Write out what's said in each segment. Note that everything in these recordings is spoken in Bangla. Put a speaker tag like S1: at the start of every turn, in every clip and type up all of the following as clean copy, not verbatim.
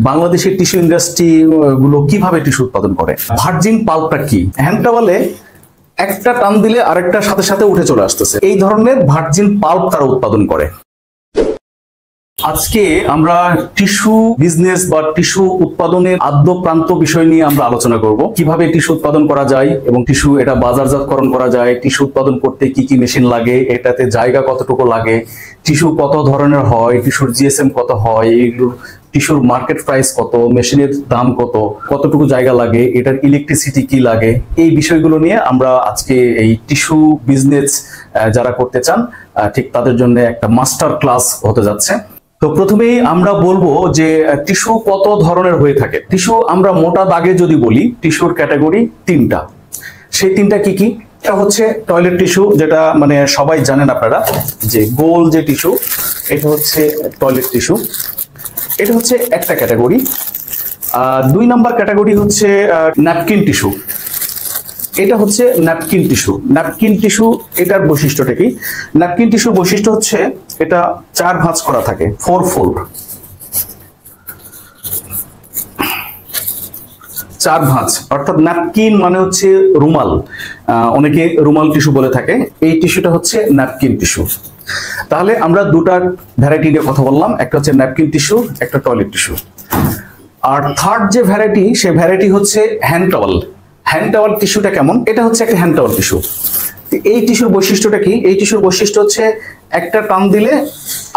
S1: বাংলাদেশের টিস্যু ইন্ডাস্ট্রি গুলো কিভাবে টিস্যু উৎপাদন করে। ভার্জিন পাল্পটা কি? হ্যান্ড টাওয়ালে একটা টান দিলে আরেকটার সাথে সাথে উঠে চলে আসতেছে, এই ধরনের ভার্জিন পাল্প তারা উৎপাদন করে। আজকে আমরা টিস্যু বিজনেস বা টিস্যু উৎপাদনের আদ্যপ্রান্ত বিষয় নিয়ে আমরা আলোচনা করব। কিভাবে টিস্যু উৎপাদন করা যায় এবং টিস্যু এটা বাজারজাতকরণ করা যায়, টিস্যু উৎপাদন করতে কি কি মেশিন লাগে, এটাতে জায়গা কতটুকু লাগে, টিস্যু কত ধরনের হয়, টিস্যুর জিএসএম কত হয়, এইগুলোর টিস্যুর মার্কেট প্রাইস কত, মেশিনের দাম কত, কতটুকু জায়গা লাগে, এটার ইলেকট্রিসিটি কি লাগে, এই বিষয়গুলো নিয়ে আমরা আজকে এই টিস্যু বিজনেস যারা করতে চান ঠিক তাদের জন্য একটা মাস্টার ক্লাস হতে যাচ্ছে। তো প্রথমেই আমরা বলবো যে টিস্যু কত ধরনের হয়ে থাকে। টিস্যু আমরা মোটা দাগে যদি বলি, টিস্যুর ক্যাটাগরি তিনটা। সেই তিনটা কি কি? এটা হচ্ছে টয়লেট টিস্যু, যেটা মানে সবাই জানেন আপনারা, যে গোল যে টিস্যু, এটা হচ্ছে টয়লেট টিস্যু। এটা হচ্ছে একটা ক্যাটাগরি। দুই নাম্বার ক্যাটাগরি হচ্ছে ন্যাপকিন টিস্যু। এটা হচ্ছে ন্যাপকিন টিস্যু। ন্যাপকিন টিস্যু এটার বৈশিষ্ট্যটা কি? ন্যাপকিন টিস্যুর বৈশিষ্ট্য হচ্ছে এটা 4 ভাঁজ করা থাকে, 4 ফোল্ড, 4 ভাঁজ। অর্থাৎ ন্যাপকিন মানে হচ্ছে রুমাল, অনেকে রুমাল টিস্যু বলে থাকে। এই টিস্যুটা হচ্ছে ন্যাপকিন টিস্যু। তাহলে আমরা দুটা ভ্যারাইটি নিয়ে কথা বললাম, একটা হচ্ছে ন্যাপকিন টিস্যু, একটা টয়লেট টিস্যু। আর থার্ড যে ভ্যারাইটি, সে ভ্যারাইটি হচ্ছে হ্যান্ড টাওয়াল। হ্যান্ড টাওয়াল টিস্যুটা কেমন? এটা হচ্ছে একটা হ্যান্ড টাওয়াল টিস্যু। এই টিস্যুর বৈশিষ্ট্যটা কি? এই টিস্যুর বৈশিষ্ট্য হচ্ছে একটা টান দিলে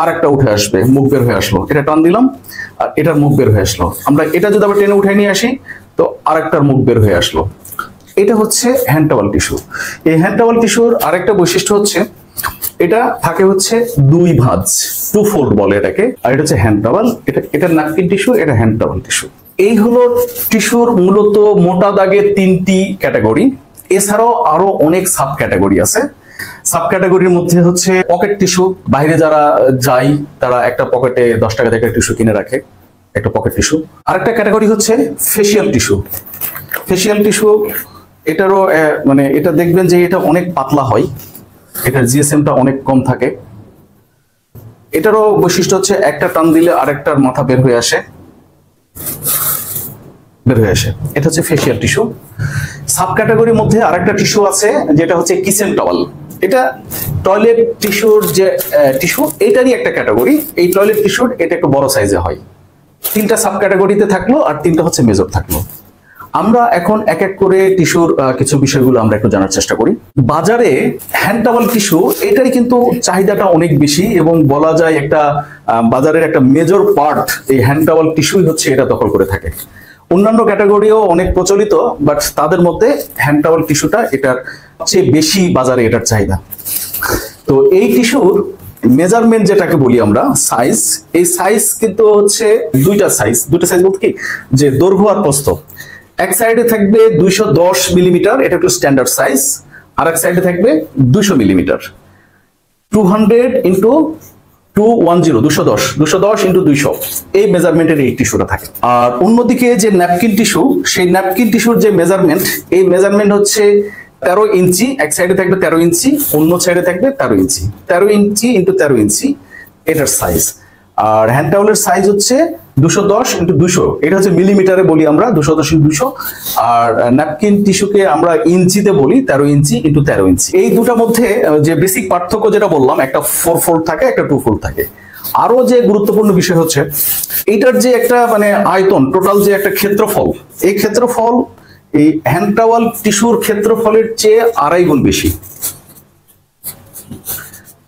S1: আর একটা উঠে আসবে, মুখ বের হয়ে আসলো। এটা টান দিলাম আর এটার মুখ বের হয়ে আসলো। আমরা এটা যদি আবার টেনে উঠে নিয়ে আসি তো আরেকটার মুখ বের হয়ে আসলো। এটা হচ্ছে হ্যান্ড টাওয়াল টিস্যু। এই হ্যান্ড টাওয়াল টিস্যুর আরেকটা বৈশিষ্ট্য হচ্ছে এটা থাকে হচ্ছে 2 ভাঁজ, 2 ফোল্ড বলে এটাকে। আর এটা হচ্ছে হ্যান্ড টাওয়াল। এটা ন্যাপকিন টিস্যু, এটা হ্যান্ড টাওয়াল টিস্যু। এই হলো টিস্যুর মূলত মোটা দাগে 3টি ক্যাটাগরি। এছাড়াও আরো অনেক সাব ক্যাটাগরি আছে। সাব ক্যাটাগরির মধ্যে হচ্ছে পকেট টিস্যু। বাইরে যারা যায় তারা একটা পকেটে 10 টাকা দিয়ে টিস্যু কিনে রাখে, একটা পকেট টিস্যু। আরেকটা ক্যাটাগরি হচ্ছে ফেসিয়াল টিস্যু। ফেসিয়াল টিস্যু এটারও মানে এটা দেখবেন যে এটা অনেক পাতলা হয়, এটার জিএসএমটা অনেক কম থাকে। এটারও বৈশিষ্ট্য হচ্ছে একটা টান দিলে আরেকটার মাথা বের হয়ে আসে। এটা হচ্ছে ফেসিয়াল টিস্যু। সাব ক্যাটাগরির মধ্যে আরেকটা টিস্যু আছে যেটা হচ্ছে কিচেন টাওয়াল। এটা টয়লেট টিস্যুর যে টিস্যু, এটারই একটা ক্যাটাগরি। এই টয়লেট টিস্যুর এটা একটু বড় সাইজে হয়। 3টা সাব ক্যাটাগরিতে থাকলো আর 3টা হচ্ছে মেজর থাকলো। আমরা এখন এক এক করে টিস্যুর কিছু বিষয়গুলো আমরা একটু জানার চেষ্টা করি। বাজারে হ্যান্ড টাওয়াল টিস্যু এটারই কিন্তু চাহিদাটা অনেক বেশি, এবং বলা যায় একটা বাজারের একটা মেজর পার্ট এই হ্যান্ড টাওয়াল টিস্যুই হচ্ছে এটা দখল করে থাকে। অন্যান্য ক্যাটাগরিও অনেক প্রচলিত, বাট তাদের মধ্যে হ্যান্ড টাওয়াল টিস্যুটা এটার চেয়ে বেশি বাজারে এটার চাহিদা। তো এই টিস্যুর মেজারমেন্ট যেটাকে বলি আমরা সাইজ, এই সাইজ কিন্তু হচ্ছে দুইটা সাইজ বলতে কি, যে দৈর্ঘ্য আর প্রস্থ। এক সাইডে থাকবে 210 মিলিমিটার, এটা একটু স্ট্যান্ডার্ড সাইজ। আর এক সাইডে থাকবে 200 মিলিমিটার, 200 ইন্টু 210, 210 ইন্টু 200, এই মেজারমেন্টের এই টিস্যুটা থাকে। আর অন্যদিকে যে ন্যাপকিন টিস্যু, সেই ন্যাপকিন টিস্যুর যে মেজারমেন্ট, এই মেজারমেন্ট হচ্ছে 13 ইঞ্চি। এক সাইডে থাকবে 13 ইঞ্চি, অন্য সাইডে থাকবে 13 ইঞ্চি। 13 ইঞ্চি ইন্টু 13 ইঞ্চি এটার সাইজ। আর হ্যান্ড টাওয়ালের সাইজ হচ্ছে 210 ইন্টু 200, এটা হচ্ছে মিলিমিটারে বলি আমরা, 210 ইন্টু 200। আর ন্যাপকিন টিস্যুকে আমরা ইঞ্চিতে বলি, 13 ইঞ্চি ইন্টু 13 ইঞ্চি। এই দুটার মধ্যে যে বেসিক পার্থক্য যেটা বললাম, একটা 4 ফোল্ড থাকে, একটা 2 ফোল্ড থাকে। আরো যে গুরুত্বপূর্ণ বিষয় হচ্ছে এইটার যে একটা মানে আয়তন, টোটাল যে একটা ক্ষেত্রফল, এই ক্ষেত্রফল এই হ্যান্ড টাওয়াল টিস্যুর ক্ষেত্রফলের চেয়ে 2.5 গুণ বেশি,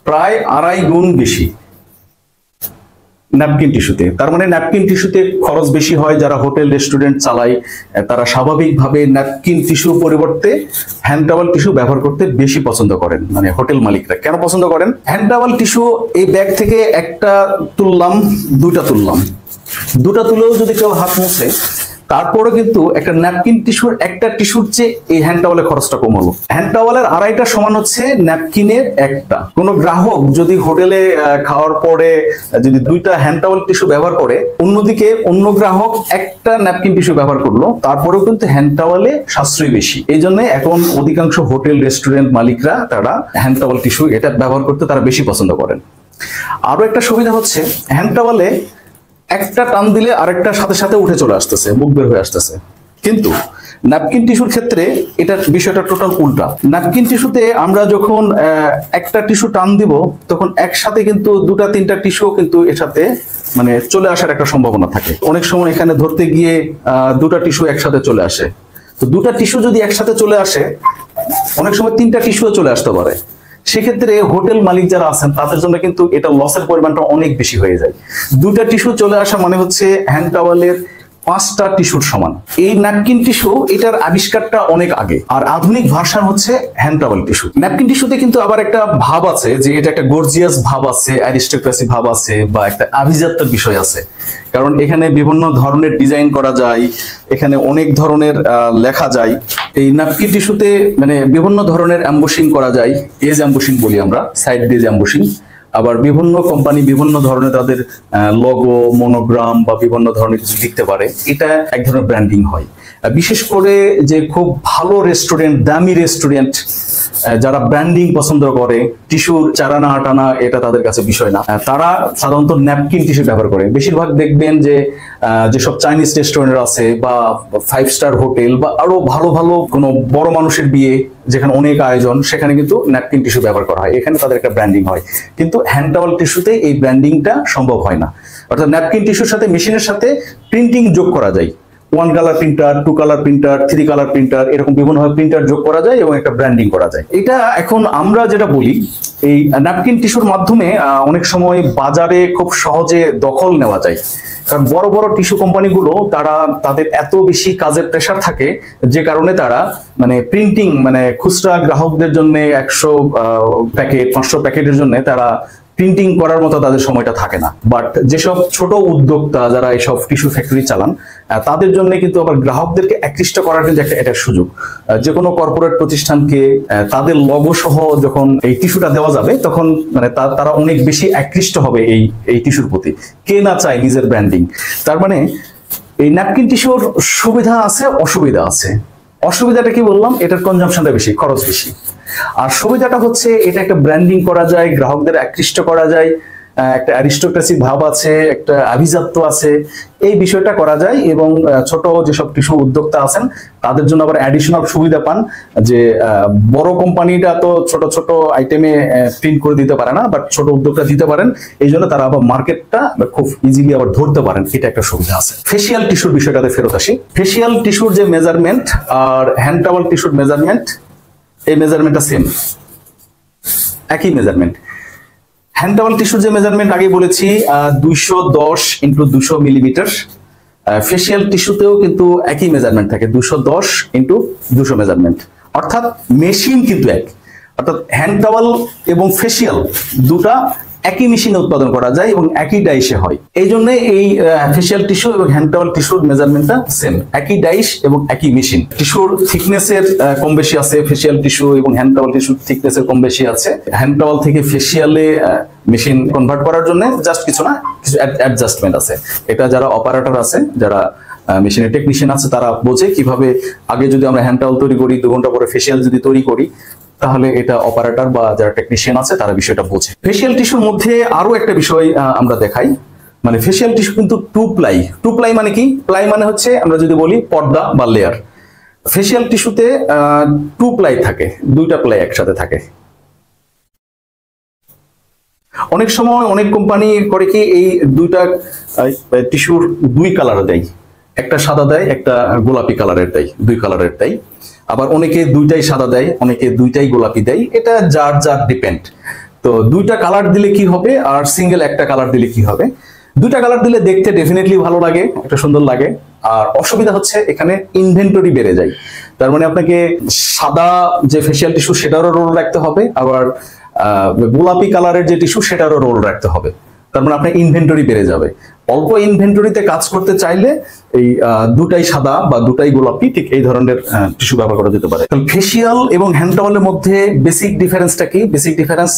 S1: প্রায় 2.5 গুণ বেশি ন্যাপকিন টিস্যুতে। তার মানে ন্যাপকিন টিস্যুতে খরচ বেশি হয়। যারা হোটেল রেস্টুরেন্ট চালায় তারা স্বাভাবিকভাবে ন্যাপকিন টিস্যুর পরিবর্তে হ্যান্ড টাওয়াল টিস্যু ব্যবহার করতে বেশি পছন্দ করেন। মানে হোটেল মালিকরা কেন পছন্দ করেন? হ্যান্ড টাওয়াল টিস্যু এই ব্যাগ থেকে একটা তুললাম, দুটা তুললাম, দুটা তুলেও যদি কেউ হাত মুছে, তারপরে কিন্তু একটা ন্যাপকিন টিস্যুর একটা টিস্যুর চেয়ে এই হ্যান্ড টাওয়ালের খরচটা কম হলো। হ্যান্ড টাওয়ালের 2.5টা সমান হচ্ছে ন্যাপকিনের একটা। কোন গ্রাহক যদি হোটেলে খাওয়ার পরে যদি 2টা হ্যান্ড টাওয়াল টিস্যু ব্যবহার করে, অন্যদিকে অন্য গ্রাহক একটা ন্যাপকিন টিস্যু ব্যবহার করলো, তারপরেও কিন্তু হ্যান্ড টাওয়ালে সাশ্রয় বেশি। এই জন্য এখন অধিকাংশ হোটেল রেস্টুরেন্ট মালিকরা তারা হ্যান্ড টাওয়াল টিস্যু এটা ব্যবহার করতে তারা বেশি পছন্দ করেন। আরো একটা সুবিধা হচ্ছে হ্যান্ড টাওয়ালে একটা টান দিলে আরেকটার সাথে সাথে উঠে চলে আসতেছে, মুখ বের হয়ে আসতেছে। কিন্তু ন্যাপকিন টিস্যুর ক্ষেত্রে এটা বিষয়টা টোটাল উল্টা। ন্যাপকিন টিস্যুতে আমরা যখন একটা টিস্যু টান দিব তখন একসাথে কিন্তু দুটা তিনটা টিস্যু কিন্তু এর সাথে মানে চলে আসার একটা সম্ভাবনা থাকে। অনেক সময় এখানে ধরতে গিয়ে দুটা টিস্যু একসাথে চলে আসে। তো দুটা টিস্যু যদি একসাথে চলে আসে, অনেক সময় তিনটা টিস্যুও চলে আসতে পারে। সেক্ষেত্রে হোটেল মালিক যারা আছেন তাদের জন্য কিন্তু এটা লসের পরিমাণটা অনেক বেশি হয়ে যায়। দুটা টিস্যু চলে আসা মানে হচ্ছে হ্যান্ড টাওয়ালের 5টা টিস্যুর সমান। এই ন্যাপকিন টিস্যু এটার আবিষ্কারটা অনেক আগে, আর আধুনিক ভার্সন হচ্ছে হ্যান্ড টাওয়াল টিস্যু। ন্যাপকিন টিস্যুতে কিন্তু আবার একটা ভাব আছে যে এটা একটা গর্জিয়াস ভাব আছে, অ্যারিস্টোক্রেসি ভাব আছে, বা একটা আভিজাত্যের বিষয় আছে। কারণ এখানে বিভিন্ন ধরনের ডিজাইন করা যায়, এখানে অনেক ধরনের লেখা যায়। এই ন্যাপকিন টিস্যুতে মানে বিভিন্ন ধরনের এমবোসিং করা যায়, এজ এমবোসিং বলি আমরা, সাইড এজ এমবোসিং। আবার বিভিন্ন কোম্পানি বিভিন্ন ধরনের তাদের লোগো, মনোগ্রাম বা বিভিন্ন ধরনের কিছু লিখতে পারে, এটা এক ধরনের ব্র্যান্ডিং হয়। বিশেষ করে যে খুব ভালো রেস্টুরেন্ট, দামি রেস্টুরেন্ট যারা ব্র্যান্ডিং পছন্দ করে, টিস্যুর চারানা আটানা এটা তাদের কাছে বিষয় না, তারা সাধারণত ন্যাপকিন টিস্যু ব্যবহার করে। বেশিরভাগ দেখবেন যে যেসব চাইনিজ রেস্টুরেন্ট আছে বা 5 স্টার হোটেল বা আরো ভালো ভালো কোনো বড় মানুষের বিয়ে যেখানে অনেক আয়োজন, সেখানে কিন্তু ন্যাপকিন টিস্যু ব্যবহার করা হয়, এখানে তাদের একটা ব্র্যান্ডিং হয়। কিন্তু হ্যান্ড টাওয়াল টিস্যুতে এই ব্র্যান্ডিংটা সম্ভব হয় না। অর্থাৎ ন্যাপকিন টিস্যুর সাথে মেশিনের সাথে প্রিন্টিং যোগ করা যায়, 1 colour printer, 2 colour printer, 3 colour printer, এরকম বিভিন্নভাবে প্রিন্টার যোগ করা যায় এবং একটা ব্র্যান্ডিং করা যায়। এটা এখন আমরা যেটা বলি, এই ন্যাপকিন টিস্যুর মাধ্যমে অনেক সময় বাজারে খুব সহজে দখল নেওয়া যায়। কারণ বড় বড় টিস্যু কোম্পানিগুলো তারা তাদের এত বেশি কাজের প্রেশার থাকে, যে কারণে তারা মানে প্রিন্টিং মানে খুচরা গ্রাহকদের জন্য 100 প্যাকেট 500 প্যাকেটের জন্য তারা প্রিন্টিং করার মতো তাদের সময়টা থাকে না। বাট যেসব ছোট উদ্যোক্তা যারা এইসব টিস্যু ফ্যাক্টরি চালান, তাদের জন্য কিন্তু আবার গ্রাহকদেরকে আকৃষ্ট করার কিন্তু একটা সুযোগ। যে কোনো কর্পোরেট প্রতিষ্ঠানকে তাদের লোগো সহ যখন এই টিস্যুটা দেওয়া যাবে, তখন মানে তারা অনেক বেশি আকৃষ্ট হবে এই টিস্যুর প্রতি। কে না চায় নিজের ব্র্যান্ডিং? তার মানে এই ন্যাপকিন টিস্যুর সুবিধা আছে, অসুবিধা আছে। অসুবিধাটা কি বললাম? এটার কনজাম্পশনটা বেশি, খরচ বেশি। আর সুবিধাটা হচ্ছে এটা একটা ব্র্যান্ডিং করা যায়, গ্রাহকদের আকৃষ্ট করা যায়, একটা অ্যারিস্টোক্রেসি ভাব আছে, একটা আভিজাত্য আছে, এই বিষয়টা করা যায়। এবং ছোট যেসব টিস্যু উদ্যোক্তা আছেন তাদের জন্য আবার অ্যাডিশনাল সুবিধা পান, যে বড় কোম্পানিটা তো ছোট ছোট আইটেমে প্রিন্ট করে দিতে পারে না, বাট ছোট উদ্যোক্তা দিতে পারেন, এই জন্য তারা আবার মার্কেটটা খুব ইজিলি আবার ধরতে পারেন, এটা একটা সুবিধা আছে। ফেসিয়াল টিস্যুর বিষয়টাতে ফেরত আসি। ফেসিয়াল টিস্যুর যে মেজারমেন্ট আর হ্যান্ড টাওয়াল টিস্যুর মেজারমেন্ট, এই মেজারমেন্টটা সেম, একই মেজারমেন্ট। হ্যান্ড টাওয়াল টিস্যুর যে মেজারমেন্ট আগে বলেছি 210 × 200 মিলিমিটার, ফেসিয়াল টিস্যুতেও কিন্তু একই মেজারমেন্ট থাকে, 210 × 200 মেজারমেন্ট। অর্থাৎ মেশিন কিন্তু এক, অর্থাৎ হ্যান্ড টাওয়াল এবং ফেসিয়াল দুটা একই মেশিনে উৎপাদন করা যায় এবং একই ডাইসে হয়। এই জন্য এই ফেসিয়াল টিস্যু এবং হ্যান্ড টাওয়াল টিস্যুর মেজারমেন্টটা সেম, একই ডাইস এবং একই মেশিন। টিস্যুর থিকনেসের কম বেশি আছে, ফেসিয়াল টিস্যু এবং হ্যান্ড টাওয়াল টিস্যুর থিকনেসের কম বেশি আছে। হ্যান্ড টাওয়াল থেকে ফেসিয়ালে মেশিন কনভার্ট করার জন্য জাস্ট কিছু না, কিছু অ্যাডজাস্টমেন্ট আছে। এটা যারা অপারেটর আছে, যারা মেশিনের টেকনিশিয়ান আছে, তারা বোঝে কিভাবে আগে যদি আমরা হ্যান্ড টাওয়াল তৈরি করি, 2 ঘন্টা পরে ফেসিয়াল যদি তৈরি করি, তাহলে এটা অপারেটর বা যারা টেকনিশিয়ান আছে তারা বিষয়টা বোঝে। ফেসিয়াল টিস্যুর মধ্যে আরো একটা বিষয় আমরা দেখাই, মানে ফেসিয়াল টিস্যু কিন্তু 2 প্লাই। 2 প্লাই মানে কি? প্লাই মানে হচ্ছে আমরা যদি বলি পর্দা বা লেয়ার। ফেসিয়াল টিস্যুতে 2 প্লাই থাকে, 2টা প্লাই একসাথে থাকে। অনেক সময় অনেক কোম্পানি করে কি এই 2টা টিস্যুর 2 কালার দেয়, একটা সাদা দেয়, একটা গোলাপি কালারের দেয়, 2 কালারের দেয়। আবার অনেকে 2টাই সাদা দেয়, অনেকে 2টাই গোলাপি দেয়, এটা যার যার ডিপেন্ড। তো 2টা কালার দিলে কি হবে আর সিঙ্গেল একটা কালার দিলে কি হবে? 2টা কালার দিলে দেখতে ডেফিনেটলি ভালো লাগে, একটা সুন্দর লাগে। আর অসুবিধা হচ্ছে এখানে ইনভেন্টরি বেড়ে যায়। তার মানে আপনাকে সাদা যে ফেসিয়াল টিস্যু সেটারও রোল রাখতে হবে, আবার গোলাপি কালারের যে টিস্যু সেটারও রোল রাখতে হবে। তার মানে আপনার ইনভেন্টরি বেড়ে যাবে। অল্প ইনভেন্টরিতে কাজ করতে চাইলে এই 2টাই সাদা বা 2টাই গোলাপি, ঠিক এই ধরনের টিস্যু ব্যবহার করা যেতে পারে। ফেসিয়াল এবং হ্যান্ড টাওয়ালের মধ্যে বেসিক ডিফারেন্সটা কি? বেসিক ডিফারেন্স,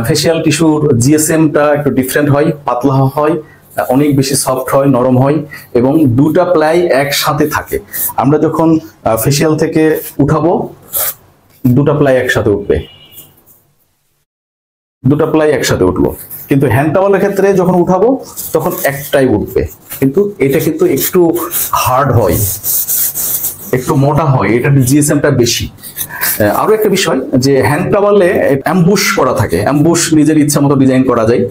S1: ফেসিয়াল টিস্যুর জিএসএমটা একটু ডিফারেন্ট হয়, পাতলা হয়, অনেক বেশি সফট হয়, নরম হয়, এবং 2টা প্লাই একসাথে থাকে। আমরা যখন ফেসিয়াল থেকে উঠাবো 2টা প্লাই একসাথে উঠবে। দুটো প্লাই একসাথে উঠলো, কিন্তু হ্যান্ড টাওয়ালের ক্ষেত্রে যখন উঠাবো তখন একটাই উঠবে, কিন্তু এটা কিন্তু একটু হার্ড হয়, একটু মোটা হয়, এটা জিএসএমটা বেশি। আরো একটা বিষয় যে হ্যান্ড টাওয়ালে অ্যাম্বুশ করা থাকে, অ্যাম্বুশ নিজের ইচ্ছা মতো ডিজাইন করা যায়,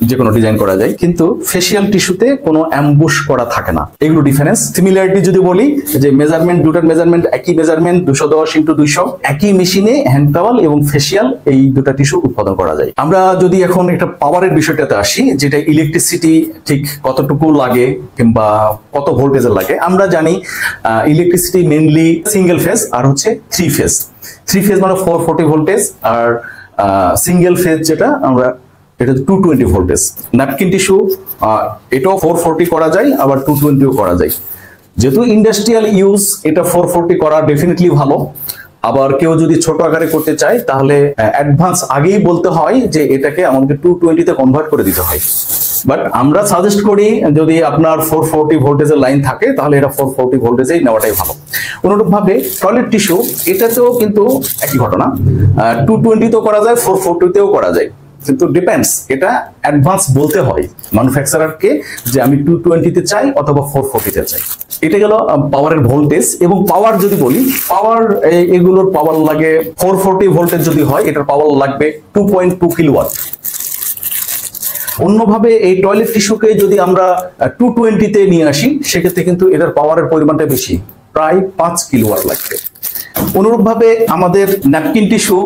S1: যে কোনো ডিজাইন করা যায়, কিন্তু ফেসিয়াল টিস্যুতে কোনো অ্যাম্বুশ করা থাকে না। এগুলো ডিফারেন্স। সিমিলারিটি যদি বলি যে মেজারমেন্ট, দুটার মেজারমেন্ট একই মেজারমেন্ট, 210x200, একই মেশিনে হ্যান্ড টাওয়াল এবং ফেসিয়াল এই দুটা টিস্যু উৎপাদন করা যায়। আমরা যদি এখন একটা পাওয়ারের বিষয়টাতে আসি, যেটা ইলেকট্রিসিটি ঠিক কতটুকু লাগে কিংবা কত ভোল্টেজের লাগে, আমরা জানি ইলেকট্রিসিটি মেইনলি সিঙ্গেল ফেজ আর হচ্ছে 3 ফেজ। 3 ফেজ মানে 440 ভোল্টেজ, আর সিঙ্গেল ফেজ যেটা আমরা এটা 220 ভোল্টেজ। ন্যাপকিন টিস্যু এটাও 440 করা যায়, আবার 220ও করা যায়। যেহেতু ইন্ডাস্ট্রিয়াল ইউজ, এটা 440 করা ডেফিনেটলি ভালো। আবার কেউ যদি ছোট আকারে করতে চায় তাহলে অ্যাডভান্স আগেই বলতে হয় যে এটাকে আমাদের 220 তে কনভার্ট করে দিতে হয়। বাট আমরা সাজেস্ট করি যদি আপনার 440 ভোল্টেজের লাইন থাকে তাহলে এটা 440 ভোল্টেজেই নেওয়াটাই ভালো। অনুরূপ ভাবে টয়লেট টিস্যু এটাতেও কিন্তু একই ঘটনা, 220 তেও করা যায়, 440 তেও করা যায়, কিন্তু ডিপেন্ডস, এটা অ্যাডভান্স বলতে হয় ম্যানুফ্যাকচারারকে যে আমি 220 তে চাই অথবা 440 তে চাই। এটা গেল পাওয়ারের ভোল্টেজ। এবং পাওয়ার যদি বলি, পাওয়ার এগুলোর পাওয়ার লাগে 440 ভোল্টেজ যদি হয় এটার পাওয়ার লাগবে 2.2 কিলোওয়াট। অন্যভাবে এই টয়লেট টিস্যুকে যদি আমরা 220 তে নিয়ে আসি সেক্ষেত্রে কিন্তু এটার পাওয়ারের পরিমাণটা বেশি, প্রায় 5 কিলোওয়াট লাগবে। অনুরূপভাবে আমাদের ন্যাপকিন টিস্যু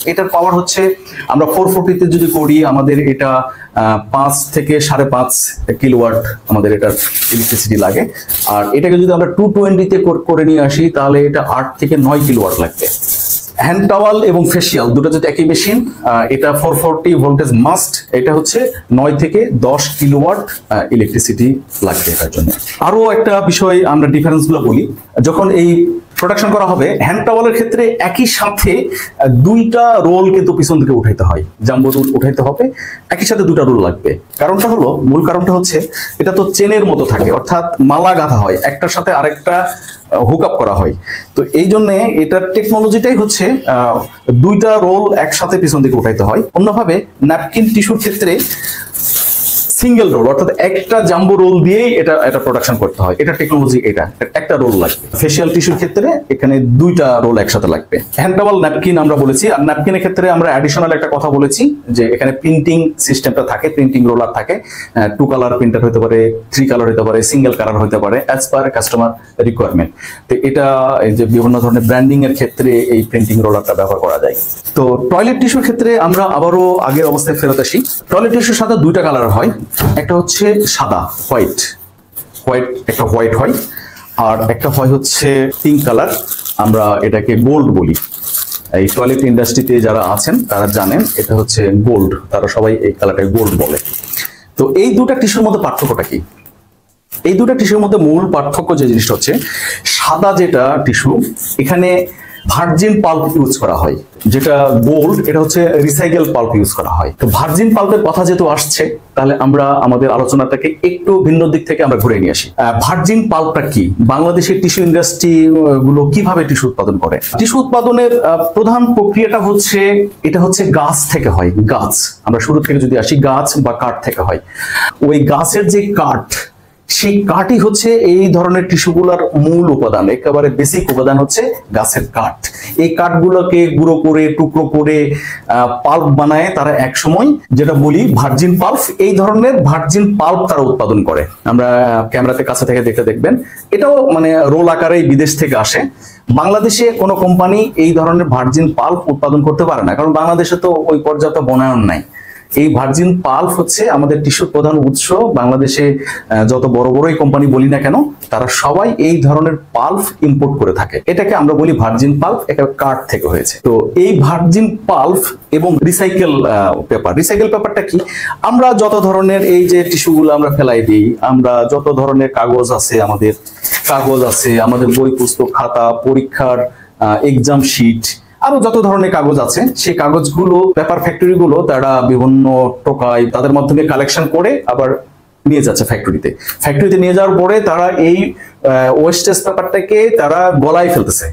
S1: এটার পাওয়ার হচ্ছে আমরা 440 তে যদি করি আমাদের এটা 5 থেকে 5.5 কিলোওয়াট আমাদের এটার ইলেকট্রিসিটি লাগে। আর এটাকে যদি আমরা 220 তে করে নিয়ে আসি তাহলে এটা 8 থেকে 9 কিলোওয়াট লাগবে। হ্যান্ড টাওয়াল এবং ফেসিয়াল দুটো যদি একই মেশিন, এটা 440 ভোল্টেজ মাস্ট, এটা হচ্ছে 9 থেকে 10 কিলোওয়াট ইলেকট্রিসিটি লাগবে এটার জন্য। আরো একটা বিষয় আমরা ডিফারেন্স গুলো বলি, যখন এই প্রোডাকশন করা হবে হ্যান্ড টাওয়ালের ক্ষেত্রে একই সাথে দুইটা রোল কিন্তু পিছন থেকে উঠাইতে হয়, জাম্বো রোল উঠাইতে হবে, একই সাথে দুটা রোল লাগবে। কারণটা হলো, মূল কারণটা হচ্ছে এটা তো চেনের মতো থাকে, অর্থাৎ মালা গাঁথা হয়, একটার সাথে আরেকটা হুক আপ করা হয়। তো এই জন্য এটার টেকনোলজিটাই হচ্ছে দুইটা রোল একসাথে পিছন দিকে উঠাইতে হয়। অন্যভাবে ন্যাপকিন টিস্যুর ক্ষেত্রে সিঙ্গেল রোল, অর্থাৎ একটা জাম্বো রোল দিয়েই এটা প্রোডাকশন করতে হয়। এটা টেকনোলজি, এটা একটা রোল লাগবে। ফেসিয়াল টিস্যুর ক্ষেত্রে এখানে দুইটা রোল একসাথে লাগবে। হ্যান্ড টাওয়াল, ন্যাপকিন আমরা বলেছি। আর ন্যাপকিনের ক্ষেত্রে আমরা অ্যাডিশনাল একটা কথা বলেছি যে এখানে প্রিন্টিং সিস্টেমটা থাকে, প্রিন্টিং রোলার থাকে, 2 কালার প্রিন্টার হতে পারে, 3 কালার হতে পারে, সিঙ্গেল কালার হতে পারে, অ্যাজ পার কাস্টমার রিকোয়ারমেন্ট। তো এটা এই যে বিভিন্ন ধরনের ব্র্যান্ডিং এর ক্ষেত্রে এই প্রিন্টিং রোলারটা ব্যবহার করা যায়। তো টয়লেট টিস্যুর ক্ষেত্রে আমরা আবারও আগের অবস্থায় ফেরত আসি। টয়লেট টিস্যুর সাথে দুইটা কালার হয়, একটা হচ্ছে সাদা, হোয়াইট, একটা হোয়াইট হয়, আর একটা হয় হচ্ছে পিঙ্ক কালার, আমরা এটাকে গোল্ড বলি। এই টয়লেট ইন্ডাস্ট্রিতে যারা আছেন তারা জানেন এটা হচ্ছে গোল্ড, তারা সবাই এই কালারটাকে গোল্ড বলে। তো এই দুটা টিস্যুর মধ্যে পার্থক্যটা কি? এই দুটা টিস্যুর মধ্যে মূল পার্থক্য যে জিনিসটা হচ্ছে, সাদা যেটা টিস্যু এখানে ভার্জিন পাল্প ইউজ করা হয়, যেটা গোল্ড এটা হচ্ছে রিসাইকেল পাল্প ইউজ করা হয়। তো ভার্জিন পাল্পের কথা যেহেতু আসছে তাহলে আমরা আমাদের আলোচনাটাকে একটু ভিন্ন দিক থেকে আমরা ঘুরে নিয়ে আসি। ভার্জিন পাল্পটা কি, বাংলাদেশের টিস্যু ইন্ডাস্ট্রি গুলো কিভাবে টিস্যু উৎপাদন করে? টিস্যু উৎপাদনের প্রধান প্রক্রিয়াটা হচ্ছে, এটা হচ্ছে গাছ থেকে হয়। গাছ, আমরা শুরু থেকে যদি আসি, গাছ বা কাঠ থেকে হয়। ওই গাছের যে কাঠ, সেই কাঠই হচ্ছে এই ধরনের টিস্যুগুলোর মূল উপাদান, একেবারে বেসিক উপাদান হচ্ছে গাছের কাঠ। এই কাঠগুলোকে গুঁড়ো করে, টুকরো করে পাল্প বানায় তারা এক সময়, যেটা বলি ভার্জিন পাল্প। এই ধরনের ভার্জিন পাল্প তারা উৎপাদন করে। আমরা ক্যামেরাতে কাছে থেকে দেখবেন, এটাও মানে রোল আকারে বিদেশ থেকে আসে। বাংলাদেশে কোনো কোম্পানি এই ধরনের ভার্জিন পাল্প উৎপাদন করতে পারে না, কারণ বাংলাদেশে তো ওই পর্যাপ্ত বনায়ন নাই। এই ভার্জিন পাল্প হচ্ছে আমাদের টিস্যুর প্রধান উৎস। বাংলাদেশে যত বড় বড়ই কোম্পানি বলি না কেন, তারা সবাই এই ধরনের পাল্প ইম্পোর্ট করে থাকে। এটাকে আমরা বলি ভার্জিন পাল্প, এটা কাঠ থেকে হয়েছে। তো এই ভার্জিন পাল্প এবং রিসাইকেল পেপারটা কি? আমরা যত ধরনের এই যে টিস্যুগুলো আমরা ফেলাই দিই, আমরা যত ধরনের কাগজ আছে, আমাদের বই পুস্তক খাতা, পরীক্ষার এক্সাম শিট, আরো যত ধরনের কাগজ আছে, সেই কাগজগুলো পেপার ফ্যাক্টরি গুলো তারা বিভিন্ন টোকায় তাদের মাধ্যমে কালেকশন করে আবার নিয়ে যাচ্ছে ফ্যাক্টরিতে নিয়ে যাওয়ার পরে তারা এই ওয়েস্টেজ পেপারটাকে তারা গলায় ফেলতেছে,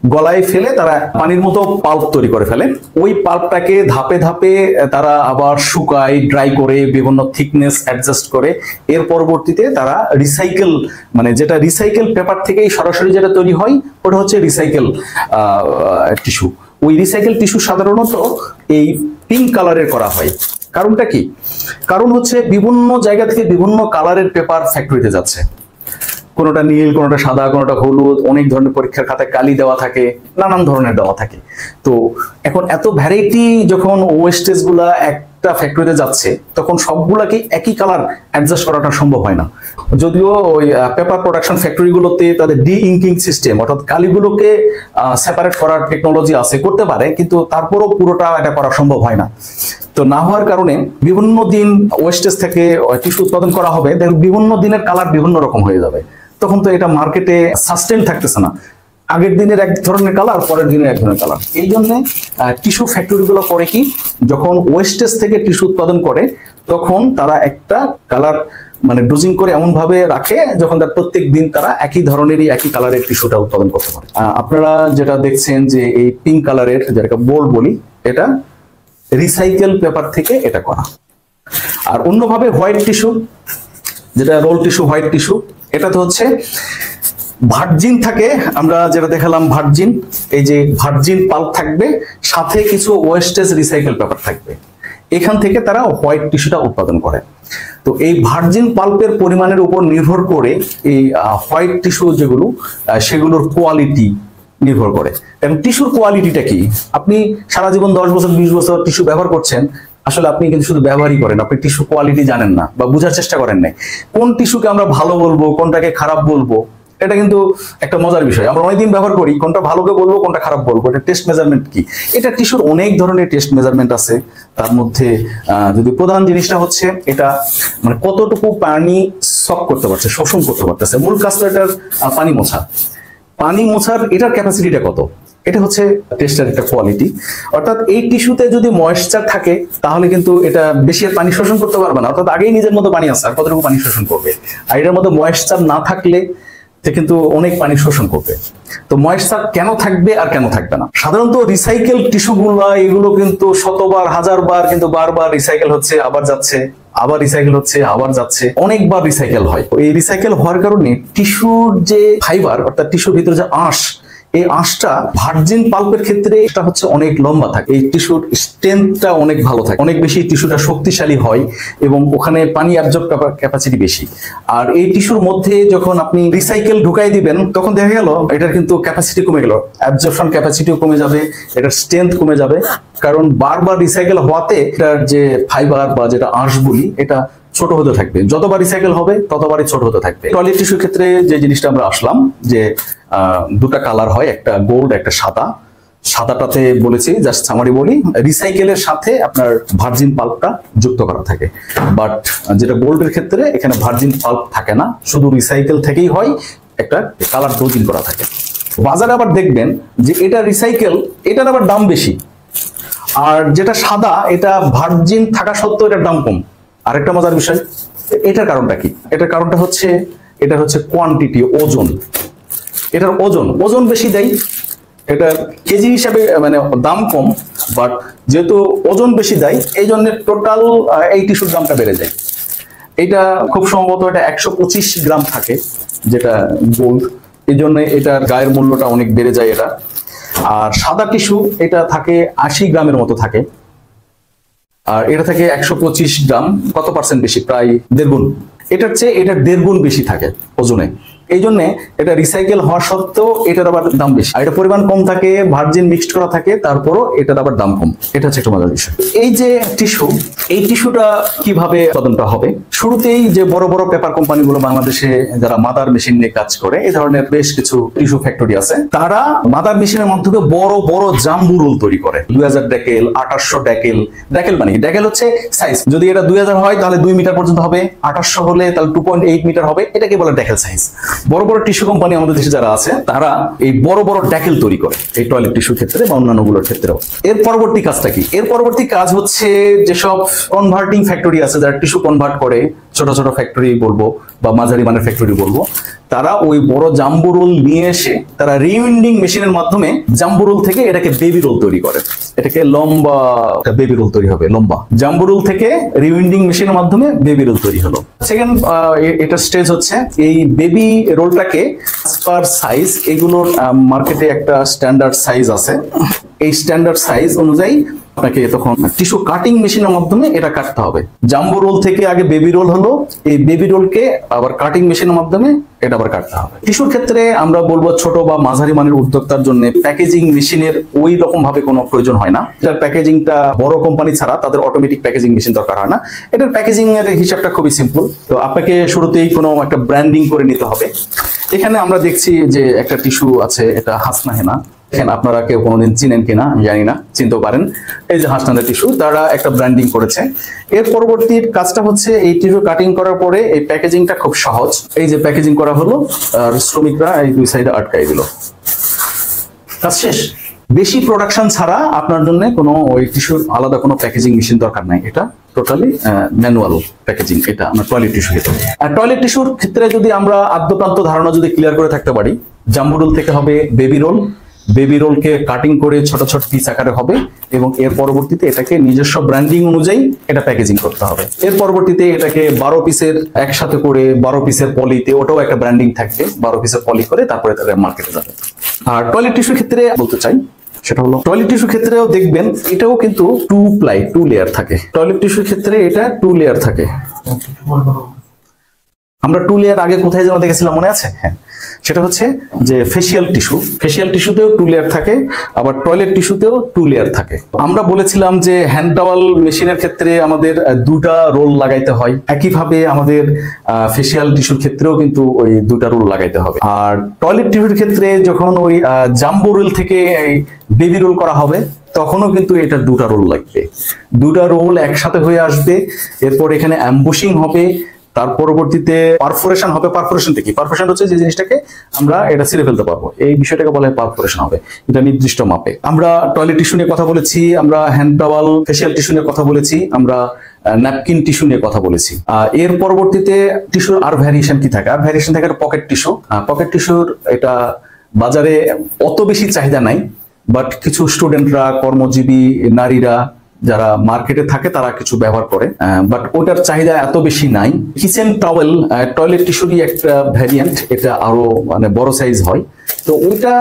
S1: গলায় ফেলে তারা পানির মতো পাল্প তৈরি করে ফেলে। ওই পাল্পটাকে ধাপে ধাপে তারা আবার শুকায়, ড্রাই করে, বিভিন্ন থিকনেস অ্যাডজাস্ট করে, এর পরবর্তীতে তারা রিসাইকেল, মানে যেটা রিসাইকেল পেপার থেকেই সরাসরি যেটা তৈরি হয় ওটা হচ্ছে রিসাইকেল টিস্যু। ওই রিসাইকেল টিস্যু সাধারণত এই পিঙ্ক কালারের করা হয়। কারণটা কি? কারণ হচ্ছে বিভিন্ন জায়গা থেকে বিভিন্ন কালারের পেপার ফ্যাক্টরিতে যাচ্ছে, কোনোটা নীল, কোনোটা সাদা, কোনোটা হলুদ, অনেক ধরনের পরীক্ষার খাতায় কালি দেওয়া থাকে, নানান ধরনের দেওয়া থাকে। তো এখন এত ভ্যারাইটি যখন ওয়েস্টেজ গুলা একটা ফ্যাক্টরিতে যাচ্ছে, তখন সবগুলাকে একই কালার অ্যাডজাস্ট করাটা সম্ভব হয় না। যদিও ওই পেপার প্রোডাকশন ফ্যাক্টরি গুলোতে তাদের ডি ইঙ্কিং সিস্টেম, অর্থাৎ কালিগুলোকে সেপারেট করার টেকনোলজি আছে, করতে পারে, কিন্তু তারপরও পুরোটা এটা করা সম্ভব হয় না। তো না হওয়ার কারণে বিভিন্ন দিন ওয়েস্টেজ থেকে টিস্যু উৎপাদন করা হবে, বিভিন্ন দিনের কালার বিভিন্ন রকম হয়ে যাবে। তখন তো এটা মার্কেটে সাস্টেন থাকতেছে না, আগের দিনের এক ধরনের কালার, পরের দিনের এক ধরনের কালার। এই জন্য টিস্যু ফ্যাক্টরি গুলো করে কি, যখন ওয়েস্টেজ থেকে টিস্যু উৎপাদন করে তখন তারা একটা কালার মানে ডোজিং করে এমন ভাবে রাখে যখন তার প্রত্যেক দিন তারা একই ধরনেরই একই কালারের টিস্যুটা উৎপাদন করতে পারে। আপনারা যেটা দেখছেন যে এই পিঙ্ক কালারের, যেটাকে বোল্ড বলি, এটা রিসাইকেল পেপার থেকে এটা করা। আর অন্যভাবে হোয়াইট টিস্যু, যেটা রোল টিস্যু, হোয়াইট টিস্যু, এটা তো হচ্ছে ভার্জিন থাকে, আমরা যেটা দেখালাম ভার্জিন, এই যে ভার্জিন পাল্প থাকবে, সাথে কিছু ওয়েস্টেজ রিসাইকেল পেপার থাকবে, এখান থেকে তারা হোয়াইট টিস্যুটা উৎপাদন করে। তো এই ভার্জিন পাল্পের পরিমাণের উপর নির্ভর করে এই হোয়াইট টিস্যু যেগুলো, সেগুলোর কোয়ালিটি নির্ভর করে। এবং টিস্যুর কোয়ালিটিটা কি, আপনি সারা জীবন 10 বছর 20 বছর টিস্যু ব্যবহার করছেন, আসলে আপনি কিন্তু শুধু ব্যবহারই করেন, আপনি টিস্যু কোয়ালিটি জানেন না বা বোঝার চেষ্টা করেন না। কোন টিস্যুকে আমরা ভালো বলবো, কোনটাকে খারাপ বলবো, এটা কিন্তু একটা মজার বিষয়। আমরা অনেকদিন ব্যবহার করি, কোনটা ভালোকে বলবো, কোনটা খারাপ বলবো, এটা টেস্ট মেজারমেন্ট কি। এটা টিস্যুর অনেক ধরনের টেস্ট মেজারমেন্ট আছে। তার মধ্যে যদি প্রধান জিনিসটা হচ্ছে এটা মানে কতটুকু পানি সক করতে পারছে, শোষণ করতে পারতেছে। মূল কাজটা এটার পানি মোছা, পানি মোছার এটার ক্যাপাসিটিটা কত, এটা হচ্ছে টেস্টের একটা কোয়ালিটি। অর্থাৎ এই টিস্যুতে যদি ময়েশ্চার থাকে তাহলে কিন্তু এটা বেশি আর পানি শোষণ করতে পারবে না, অর্থাৎ আগেই নিজের মতো পানি আছে, আর কতটুকু পানি শোষণ করবে। আর এটার মধ্যে ময়েশ্চার না থাকলে কিন্তু অনেক পানি শোষণ করবে। তো ময়েশ্চার কেন থাকবে আর কেন থাকবে না? সাধারণত রিসাইকেল টিস্যুগুলো এগুলো কিন্তু শতবার, হাজারবার কিন্তু বারবার রিসাইকেল হচ্ছে, আবার যাচ্ছে, আবার রিসাইকেল হচ্ছে, আবার যাচ্ছে, অনেকবার রিসাইকেল হয়। এই রিসাইকেল হওয়ার কারণে টিস্যুর যে ফাইবার, অর্থাৎ টিস্যুর ভিতরে যে আঁশ, এই আঁশটা ভার্জিন পাল্পের ক্ষেত্রে এটা হচ্ছে অনেক লম্বা থাকে, এই টিস্যুর স্ট্রেংথটা অনেক ভালো থাকে, অনেক বেশি টিস্যুটা শক্তিশালী হয় এবং ওখানে পানি অ্যাবজর্ব ক্যাপাসিটি বেশি। আর এই টিস্যুর মধ্যে যখন আপনি রিসাইকেল ঢুকাই দিবেন তখন দেখা গেল এটার কিন্তু ক্যাপাসিটি কমে গেল, অ্যাবজর্পশন ক্যাপাসিটিও কমে যাবে, এটার স্ট্রেংথ কমে যাবে, কারণ বারবার রিসাইকেল হওয়াতে এটার যে ফাইবার বা যেটা আঁশ বলি এটা ছোট হতে থাকবে, যতবার রিসাইকেল হবে ততবারই ছোট হতে থাকবে। টয়লেট টিস্যুর ক্ষেত্রে যে জিনিসটা আমরা আসলাম যে দুটা কালার হয়, একটা গোল্ড, একটা সাদা। সাদাটাতে বলেছি, জাস্ট সামারি বলি, রিসাইকেলের সাথে আপনার ভার্জিন পাল্পটা যুক্ত করা থাকে। বাট যেটা গোল্ডের ক্ষেত্রে এখানে ভার্জিন পাল্প থাকে না, শুধু রিসাইকেল থেকেই হয়, একটা কালার ডোজিং করা থাকে। বাজারে আবার দেখবেন যে এটা রিসাইকেল, এটার আবার দাম বেশি, আর যেটা সাদা এটা ভার্জিন থাকা সত্ত্বেও এটার দাম কম। আরেকটা মজার বিষয়, এটার কারণটা কি? এটার কারণটা হচ্ছে এটা হচ্ছে কোয়ান্টিটি, ওজন। এটার ওজন বেশি দেয়, এটা কেজি হিসাবে মানে দাম কম, বাট যেহেতু ওজন বেশি দেয় এই জন্য টোটাল এই টিস্যুর দামটা বেড়ে যায়। এটা খুব সম্ভবত এটা 125 গ্রাম থাকে, যেটা গোল্ড, এই জন্য এটার গায়ের মূল্যটা অনেক বেড়ে যায় এটা। আর সাদা টিস্যু এটা থাকে 80 গ্রামের মতো থাকে, আর এটা থেকে 125 গ্রাম, কত পার্সেন্ট বেশি, প্রায় 1.5 গুণ। এটার চেয়ে এটার 1.5 গুণ বেশি থাকে ওজনে, এই জন্য এটা রিসাইকেল হওয়া সত্ত্বেও এটার আবার দাম বেশি। আর এটা পরিমাণ কম থাকে, ভার্জিন মিক্সড করা থাকে, তারপরও এটার আবার দাম কম। এটা হচ্ছে একটা মজার বিষয়। এই যে টিস্যু, এই টিস্যুটা কিভাবে উৎপাদনটা হবে? শুরুতেই যে বড় বড় পেপার কোম্পানিগুলো বাংলাদেশে যারা মাদার মেশিন নিয়ে কাজ করে, এই ধরনের বেশ কিছু টিস্যু ফ্যাক্টরি আছে, তারা মাদার মেশিনের মাধ্যমে বড় বড় জাম্বু রোল তৈরি করে। 2000 ডেকেল, 2800 ডেকেল। ডেকেল মানে ডেকেল হচ্ছে সাইজ, যদি এটা 2000 হয় তাহলে 2 মিটার পর্যন্ত হবে, 2800 হলে তাহলে 2.8 মিটার হবে, এটাকে বলে ডেকেল সাইজ। বড় বড় টিস্যু কোম্পানি আমাদের দেশে যারা আছে তারা এই বড় বড় ডেকেল তৈরি করে, এই টয়লেট টিস্যুর ক্ষেত্রে বা অন্যান্য গুলোর ক্ষেত্রেও। এর পরবর্তী কাজটা কি? এর পরবর্তী কাজ হচ্ছে যেসব কনভার্টিং ফ্যাক্টরি আছে যারা টিস্যু কনভার্ট করে, ছোট ছোট ফ্যাক্টরি বলবো বা মাঝারি মানের ফ্যাক্টরি বলবো, তারা ওই বড় জাম্বো রোল নিয়ে এসে তারা রিউইন্ডিং মেশিনের মাধ্যমে জাম্বো রোল থেকে এটাকে বেবি রোল তৈরি করে। এটাকে লম্বা বেবি রোল তৈরি হবে, লম্বা জাম্বো রোল থেকে রিউইন্ডিং মেশিনের মাধ্যমে বেবি রোল তৈরি হলো। সেকেন্ড এটা স্টেজ হচ্ছে এই বেবি রোলটাকে পার সাইজ, এগুলোর মার্কেটে একটা স্ট্যান্ডার্ড সাইজ আছে, এই স্ট্যান্ডার্ড সাইজ অনুযায়ী আপনাকে তখন টিস্যু কাটিং মেশিনের মাধ্যমে এটা কাটতে হবে। জাম্বো রোল থেকে আগে বেবি রোল হলো, এই বেবি রোলকে আবার কাটিং মেশিনের মাধ্যমে এটা আবার কাটতে হবে। টিস্যুর ক্ষেত্রে আমরা বলবো ছোট বা মাঝারি মানের উদ্যোক্তার জন্য প্যাকেজিং মেশিনের ওই রকম ভাবে কোনো প্রয়োজন হয় না। এটার প্যাকেজিংটা বড় কোম্পানি ছাড়া তাদের অটোমেটিক প্যাকেজিং মেশিন দরকার হয় না। এটার প্যাকেজিং এর হিসাবটা খুবই সিম্পল। তো আপনাকে শুরুতেই কোনো একটা ব্র্যান্ডিং করে নিতে হবে। এখানে আমরা দেখছি যে একটা টিস্যু আছে, এটা হাসনা হেনা। এখানে আপনারা কেউ কোনোদিন চিনেন কিনা জানি না, চিনতেও পারেন। এই যে হাসনাদা টিস্যু, তারা একটা ব্র্যান্ডিং করেছে। এর পরবর্তী কাজটা হচ্ছে এই টিস্যু কাটিং করার পরে এই প্যাকেজিংটা খুব সহজ। এই যে প্যাকেজিং করা হলো আর শ্রমিকরা এই দুই সাইডে আটকাই দিল, কাজ শেষ। বেশি প্রোডাকশন ছাড়া আপনার জন্য কোনো ওই টিস্যুর আলাদা কোনো প্যাকেজিং মেশিন দরকার নাই। এটা টোটালি ম্যানুয়াল প্যাকেজিং, এটা আমরা টয়লেট টিস্যু ক্ষেত্রে। আর টয়লেট টিস্যুর ক্ষেত্রে যদি আমরা আদ্যপ্রান্ত ধারণা যদি ক্লিয়ার করে থাকতে পারি, জাম্বো রোল থেকে হবে বেবি রোল, বেবি রোলকে কাটিং করে ছোট ছোট পিস আকারে হবে এবং এর পরবর্তীতে এটাকে নিজস্ব ব্র্যান্ডিং অনুযায়ী এটা প্যাকেজিং করতে হবে। এর পরবর্তীতে এটাকে 12 পিসের একসাথে করে 12 পিসের পলিতে, ওটাও একটা ব্র্যান্ডিং থাকবে, 12 পিসের পলি করে তারপরে তাদের মার্কেটে যাবে। আর টয়লেট টিস্যুর ক্ষেত্রে বলতে চাই সেটা হলো, টয়লেট টিস্যুর ক্ষেত্রেও দেখবেন এটাও কিন্তু 2 লেয়ার থাকে। টয়লেট টিস্যুর ক্ষেত্রে এটা 2 লেয়ার থাকে। আমরা 2 লেয়ার আগে কোথায় যেন দেখেছিলাম মনে আছে? হ্যাঁ, সেটা হচ্ছে যে ফেসিয়াল টিস্যু। ফেসিয়াল টিস্যুতেও 2 লেয়ার থাকে, আবার টয়লেট টিস্যুতেও 2 লেয়ার থাকে। আমরা বলেছিলাম যে হ্যান্ড টাওয়াল মেশিনের ক্ষেত্রে আমাদের 2টা রোল লাগাইতে হয়, একইভাবে আমাদের ফেসিয়াল টিস্যুর ক্ষেত্রেও কিন্তু ওই 2টা রোল লাগাইতে হবে। আর টয়লেট টিস্যুর ক্ষেত্রে যখন ওই জাম্বো রোল থেকে বেবি রোল করা হবে তখনও কিন্তু এটা 2টা রোল লাগবে। 2টা রোল একসাথে হয়ে আসবে, এরপর এখানে অ্যাম্বুশিং হবে, তার পরবর্তীতে পারফোরেশন হবে। পারফোরেশন কি? পারফোরেশন হচ্ছে যে জিনিসটাকে আমরা এটা ছিঁড়ে ফেলতে পারবো, এই বিষয়টাকে বলা হয় পারফোরেশন হবে, এটা নির্দিষ্ট মাপে। আমরা টয়লেট টিস্যু নিয়ে কথা বলেছি, আমরা হ্যান্ড টাওয়াল ফেসিয়াল টিস্যু নিয়ে কথা বলেছি, আমরা ন্যাপকিন টিস্যু নিয়ে কথা বলেছি। এর পরবর্তীতে টিস্যুর আর ভ্যারিয়েশন কি থাকে? আর ভ্যারিয়েশন থাকে পকেট টিস্যু। পকেট টিস্যুর এটা বাজারে অত বেশি চাহিদা নাই, বাট কিছু স্টুডেন্টরা, কর্মজীবী নারীরা যারা মার্কেটে থাকে তারা কিছু ব্যবহার করে, বাট ওটার চাহিদা এত বেশি নাই। কিচেন টাওয়েল টয়লেট টিস্যুরই একটা ভ্যারিয়েন্ট, এটা আরো মানে বড় সাইজ হয়। তো ওইটা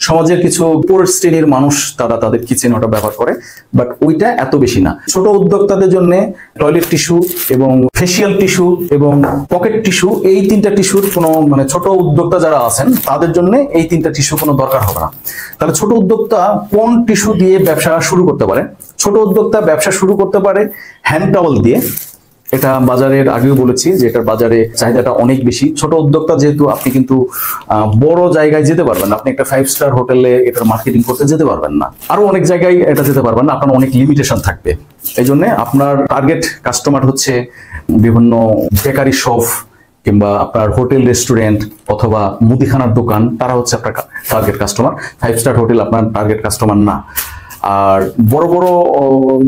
S1: সমাজের কিছু পুর শ্রেণীর মানুষ তারা তাদের কিচেন ওটা ব্যবহার করে, বাট ওইটা এত বেশি না। ছোট উদ্যোক্তাদের জন্য টয়লেট টিস্যু এবং ফেসিয়াল টিস্যু এবং পকেট টিস্যু, এই 3টা টিস্যুর কোনো মানে ছোট উদ্যোক্তা যারা আছেন তাদের জন্য এই 3টা টিস্যু কোনো দরকার হবে না। তাহলে ছোট উদ্যোক্তা কোন টিস্যু দিয়ে ব্যবসা শুরু করতে পারে? ছোট উদ্যোক্তা ব্যবসা শুরু করতে পারে হ্যান্ড টাওয়েল দিয়ে। এটা বাজারের আগেও বলেছি যে এটার বাজারে চাহিদাটা অনেক বেশি। ছোট উদ্যোক্তা যেহেতু, আপনি কিন্তু বড় জায়গায় যেতে পারবেন না, আপনি একটা 5 স্টার হোটেলে এটার মার্কেটিং করতে যেতে পারবেন না, আরো অনেক জায়গায় এটা যেতে পারবেন না, আপনার অনেক লিমিটেশন থাকবে। এই জন্য আপনার টার্গেট কাস্টমার হচ্ছে বিভিন্ন বেকারি শপ কিংবা আপনার হোটেল রেস্টুরেন্ট অথবা মুদিখানার দোকান, তারা হচ্ছে আপনার টার্গেট কাস্টমার। 5 স্টার হোটেল আপনার টার্গেট কাস্টমার না। আর বড় বড়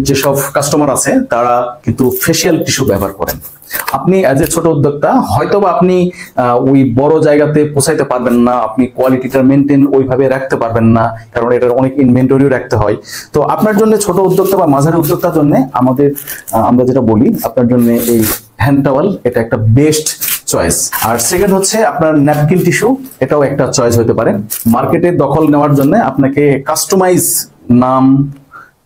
S1: যেসব কাস্টমার আছে তারা কিন্তু ফেসিয়াল টিস্যু ব্যবহার করেন। আপনি এজ এ ছোট উদ্যোক্তা হয়তোবা আপনি ওই বড় জায়গাতে পৌঁছাইতে পারবেন না, আপনি কোয়ালিটিটা মেনটেন ওইভাবে রাখতে পারবেন না, কারণ এটার অনেক ইনভেন্টরিও রাখতে হয়। তো আপনার জন্য ছোট উদ্যোক্তা বা মাঝারি উদ্যোক্তার জন্য আমরা যেটা বলি, আপনার জন্য এই হ্যান্ড টাওয়েল এটা একটা বেস্ট চয়েস। আর সেকেন্ড হচ্ছে আপনার ন্যাপকিন টিস্যু, এটাও একটা চয়েস হতে পারে। মার্কেটে দখল নেওয়ার জন্য আপনাকে কাস্টমাইজ নাম,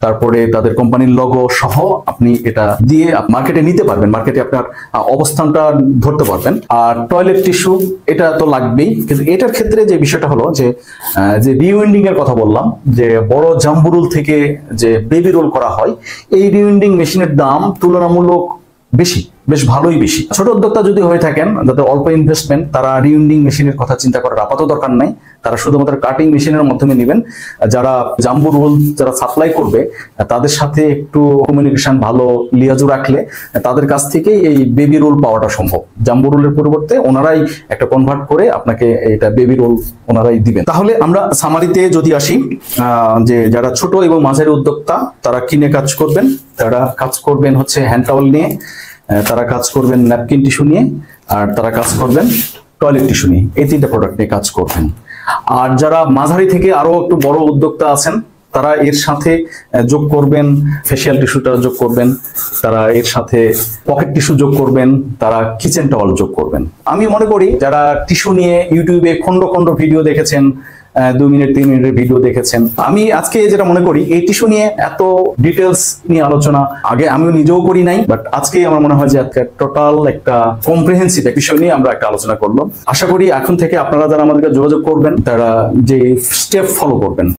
S1: তারপরে তাদের কোম্পানির লোগো সহ আপনি এটা দিয়ে মার্কেটে নিতে পারবেন, মার্কেটে আপনার অবস্থানটা ধরতে পারবেন। আর টয়লেট টিস্যু এটা তো লাগবেই, কিন্তু এটার ক্ষেত্রে যে বিষয়টা হলো যে রিউইন্ডিং এর কথা বললাম, যে বড় জাম্বো রোল থেকে যে বেবি রোল করা হয়, এই রিউইন্ডিং মেশিনের দাম তুলনামূলক বেশি, বেশ ভালোই বেশি। ছোট উদ্যোক্তা যদি হয়ে থাকেন, যাদের অল্প ইনভেস্টমেন্ট, তারা রিউইন্ডিং মেশিনের কথা চিন্তা করার আপাতত দরকার নাই, তারা শুধুমাত্র কাটিং মেশিনের মাধ্যমে নেবেন। যারা জাম্বো রোল যারা সাপ্লাই করবে তাদের সাথে একটু কমিউনিকেশন ভালো লিয়াজু রাখলে তাদের কাছ থেকে এই বেবি রোল পাওয়াটা সম্ভব। জাম্বো রোলের পরিবর্তে ওনারাই একটা কনভার্ট করে আপনাকে এটা বেবি রোল ওনারাই দিবেন। তাহলে আমরা সামারিতে যদি আসি, যে যারা ছোট এবং মাঝারি উদ্যোক্তা তারা কিনে কাজ করবেন, তারা কাজ করবেন হচ্ছে হ্যান্ড টাওয়েল নিয়ে, তারা কাজ করবেন ন্যাপকিন টিস্যু নিয়ে, আর তারা কাজ করবেন টয়লেট টিস্যু নিয়ে, এই 3টা প্রোডাক্ট নিয়ে কাজ করবেন। আর যারা মাঝারি থেকে আরো একটু বড় উদ্যোক্তা আছেন তারা এর সাথে যোগ করবেন ফেসিয়াল টিস্যুটা যোগ করবেন, তারা এর সাথে পকেট টিস্যু যোগ করবেন, তারা কিচেন টাওয়াল যোগ করবেন। আমি মনে করি যারা টিস্যু নিয়ে ইউটিউবে খন্ড খন্ড ভিডিও দেখেছেন, 2 মিনিট 3 মিনিটের ভিডিও দেখেছেন, আমি আজকে যেটা মনে করি এই টিস্যু নিয়ে এত ডিটেলস নিয়ে আলোচনা আগে আমিও নিজেও করি নাই, বাট আজকে আমার মনে হয় যে টোটাল একটা কম্প্রিহেন্সিভ বিষয় নিয়ে আমরা একটা আলোচনা করলাম। আশা করি এখন থেকে আপনারা যারা আমাদেরকে যোগাযোগ করবেন তারা যে স্টেপ ফলো করবেন